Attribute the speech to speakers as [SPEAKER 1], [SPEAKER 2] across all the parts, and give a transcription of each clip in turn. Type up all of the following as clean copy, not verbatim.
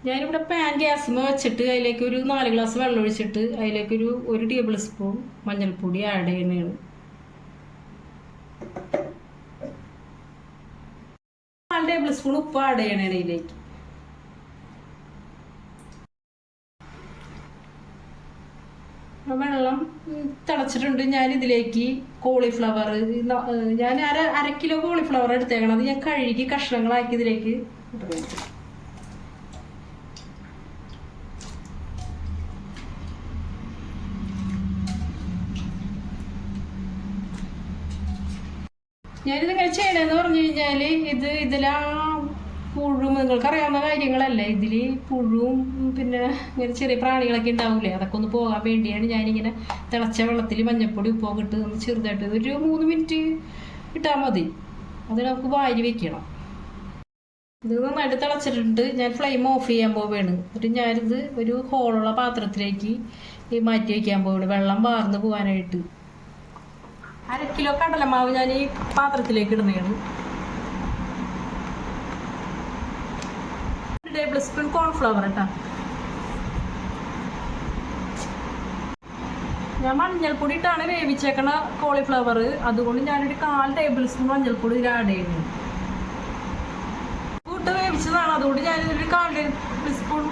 [SPEAKER 1] ഞാനിവിടെ പാൻ ഗ്യാസിൽ വെച്ചിട്ട് അതിലേക്ക് ഒരു 4 ഗ്ലാസ് വെള്ളം ഒഴിച്ചിട്ട് അതിലേക്ക് ഒരു ടേബിൾ സ്പൂൺ മഞ്ഞൾപ്പൊടി ആഡ് ചെയ്യുന്നതാണ്. 4 ടേബിൾ സ്പൂൺ ഉപ്പ് ആഡ് ചെയ്യണതാണ് ഇതിലേക്ക്. വെള്ളം തിളച്ചിട്ടുണ്ട്. ഞാനിതിലേക്ക് കോളിഫ്ലവർ, ഞാൻ അര കിലോ കോളിഫ്ലവർ എടുത്തേക്കണം. അത് ഞാൻ കഴുകി കഷ്ണങ്ങളാക്കി ഇതിലേക്ക് ഇടുന്നുണ്ട്. ഞാനിതിങ്ങനെ ചെയ്യണമെന്ന് പറഞ്ഞു കഴിഞ്ഞാൽ ഇതിലാ പുഴും, നിങ്ങൾക്ക് അറിയാവുന്ന കാര്യങ്ങളല്ലേ, ഇതിൽ പുഴുവും പിന്നെ ഇങ്ങനെ ചെറിയ പ്രാണികളൊക്കെ ഉണ്ടാവില്ലേ, അതൊക്കെ ഒന്ന് പോകാൻ വേണ്ടിയാണ് ഞാനിങ്ങനെ തിളച്ച വെള്ളത്തിൽ മഞ്ഞൾപ്പൊടി ഉപ്പൊക്കെ ഇട്ട് ഒന്ന് ചെറുതായിട്ട് ഒരു 3 മിനിറ്റ് ഇട്ടാൽ മതി. അത് നമുക്ക് വാരി വെക്കണം. ഇത് നന്നായിട്ട് തിളച്ചിട്ടുണ്ട്. ഞാൻ ഫ്ലെയിം ഓഫ് ചെയ്യാൻ പോവുകയാണ്. എന്നിട്ട് ഞാനിത് ഒരു ഹോളുള്ള പാത്രത്തിലേക്ക് മാറ്റി വയ്ക്കാൻ പോവുകയാണ്, വെള്ളം വാർന്ന് പോകാനായിട്ട്. 1/2 കിലോ കടലമാവ് ഞാൻ ഈ പാത്രത്തിലേക്ക് ഇടുന്നതാണ്. 1 ടേബിൾ സ്പൂൺ കോൺഫ്ലവർ കേട്ടോ. ഞാൻ മഞ്ഞൾപ്പൊടി ഇട്ടാണ് വേവിച്ചേക്കണ കോളിഫ്ലവർ, അതുകൊണ്ട് ഞാനൊരു 1/4 ടേബിൾ സ്പൂൺ മഞ്ഞൾപ്പൊടി ഇതിൽ ആഡ് ചെയ്യുന്നു. ഉപ്പിട്ട് വേവിച്ചതാണ്, അതുകൊണ്ട് ഞാനിതൊരു 1/4 ടേബിൾ സ്പൂൺ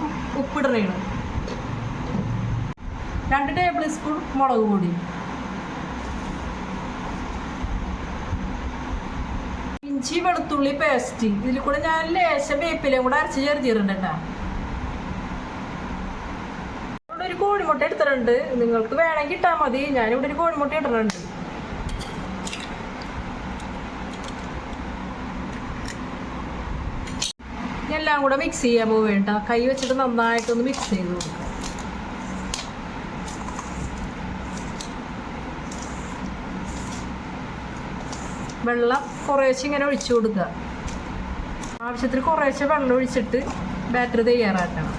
[SPEAKER 1] ഉപ്പിടണേണ്. 2 ടേബിൾ സ്പൂൺ മുളക് പൊടി, ഇഞ്ചി വെളുത്തുള്ളി പേസ്റ്റ്, ഇതിൽ കൂടെ ഞാൻ ലേശം വേപ്പിലയും കൂടെ അരച്ച് ചേർത്തിട്ടുണ്ട് കേട്ടോ. ഇവിടെ ഒരു കോഴിമുട്ട എടുത്തിട്ടുണ്ട്, നിങ്ങൾക്ക് വേണമെങ്കിൽ ഇട്ടാൽ മതി. ഞാനിവിടെ ഒരു കോഴിമുട്ട ഇട്ടിട്ടുണ്ട്. എല്ലാം കൂടെ മിക്സ് ചെയ്യാൻ പോവേണ്ട, കൈ വെച്ചിട്ട് നന്നായിട്ടൊന്ന് മിക്സ് ചെയ്ത് കൊടുക്കുക. വെള്ളം കുറേശ്ശെ ഇങ്ങനെ ഒഴിച്ചു കൊടുക്കുക. ആവശ്യത്തിന് കുറേശ്ശെ വെള്ളം ഒഴിച്ചിട്ട് ബാറ്റർ തയ്യാറാക്കണം.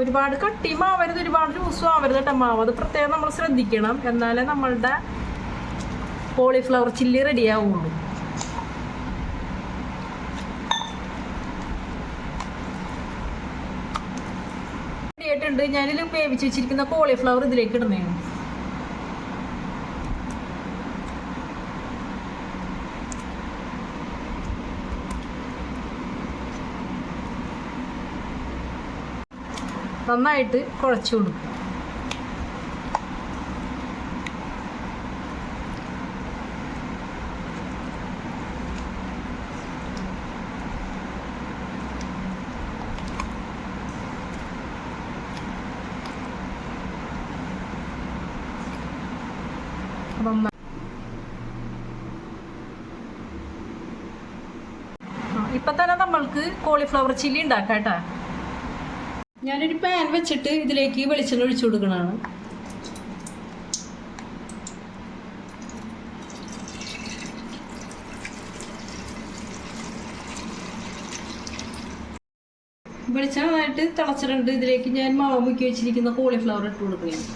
[SPEAKER 1] ഒരുപാട് കട്ടിയും ആവരുത്, ഒരുപാട് ലൂസും ആവരുത് കേട്ടോ മാവ്. അത് പ്രത്യേകം നമ്മൾ ശ്രദ്ധിക്കണം, എന്നാലേ നമ്മളുടെ കോളിഫ്ലവർ ചില്ലി റെഡിയാവുള്ളൂ. ണ്ട് ഞാനിൽ വേവിച്ച് വെച്ചിരിക്കുന്ന കോളിഫ്ലവർ ഇതിലേക്ക് ഇടുന്നതാണ്. നന്നായിട്ട് കുഴച്ചു കൊടുക്കുക. ഇപ്പം തന്നെ നമ്മൾക്ക് കോളിഫ്ലവർ ചില്ലി ഉണ്ടാക്കാം കേട്ടോ. ഞാനൊരു പാൻ വെച്ചിട്ട് ഇതിലേക്ക് വെളിച്ചെണ്ണ ഒഴിച്ചു കൊടുക്കണതാണ്. വെളിച്ചെണ്ണ നന്നായിട്ട് തിളച്ചിട്ടുണ്ട്. ഇതിലേക്ക് ഞാൻ മാവ് മുക്കി വെച്ചിരിക്കുന്ന കോളിഫ്ലവർ ഇട്ട് കൊടുക്കുകയാണ്.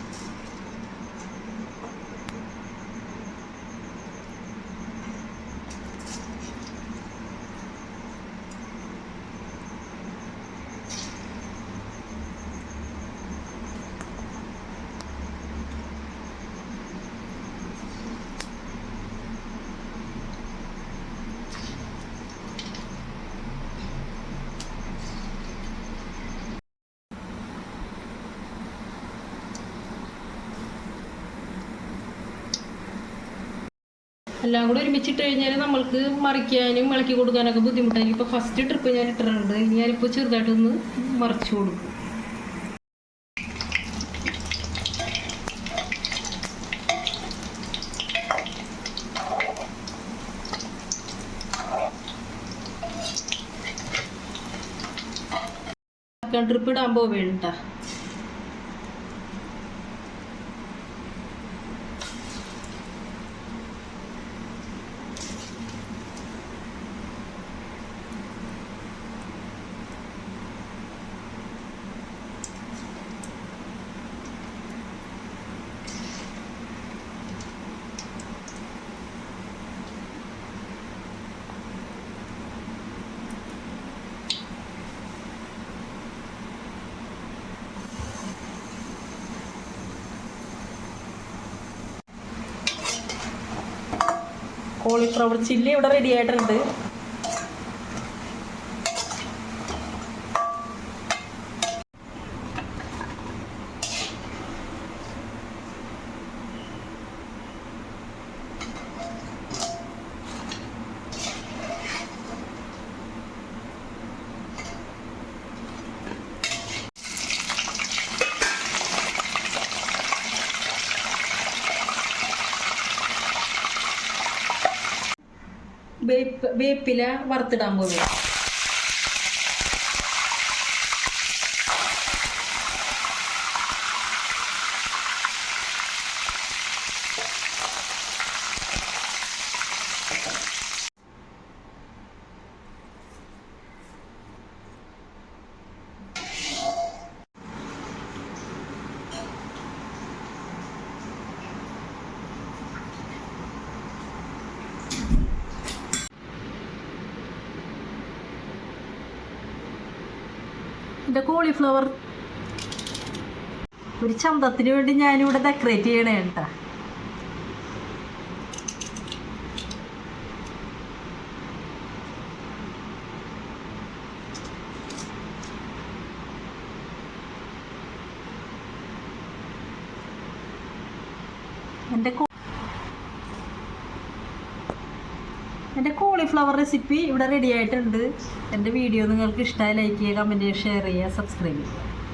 [SPEAKER 1] എല്ലാം കൂടെ ഒരുമിച്ചിട്ട് കഴിഞ്ഞാൽ നമ്മൾക്ക് മറിക്കാനും ഇളക്കി കൊടുക്കാനൊക്കെ ബുദ്ധിമുട്ടായിരിക്കും. ഇപ്പോൾ ഫസ്റ്റ് ട്രിപ്പ് ഞാൻ ഇട്ടിട്ടുണ്ട്. ഞാനിപ്പോൾ ചെറുതായിട്ടൊന്ന് മറിച്ചു കൊടുക്കും. ട്രിപ്പ് ഇടാൻ പോവേണ്ട. കോളിഫ്ലവർ ചില്ലി ഇവിടെ റെഡി ആയിട്ടുണ്ട്. വേപ്പില വറുത്തിടാൻ പോകുക. എൻ്റെ കോളിഫ്ലവർ ഒരു ചന്തത്തിന് വേണ്ടി ഞാനിവിടെ ഡെക്കറേറ്റ് ചെയ്യണേ കേട്ടാ. എൻ്റെ കോളിഫ്ലവർ റെസിപ്പി ഇവിടെ റെഡി ആയിട്ടുണ്ട്. എൻ്റെ വീഡിയോ നിങ്ങൾക്ക് ഇഷ്ടമായി ലൈക്ക് ചെയ്യുക, കമൻറ്റ് ചെയ്യുക, ഷെയർ ചെയ്യുക, സബ്സ്ക്രൈബ് ചെയ്യുക.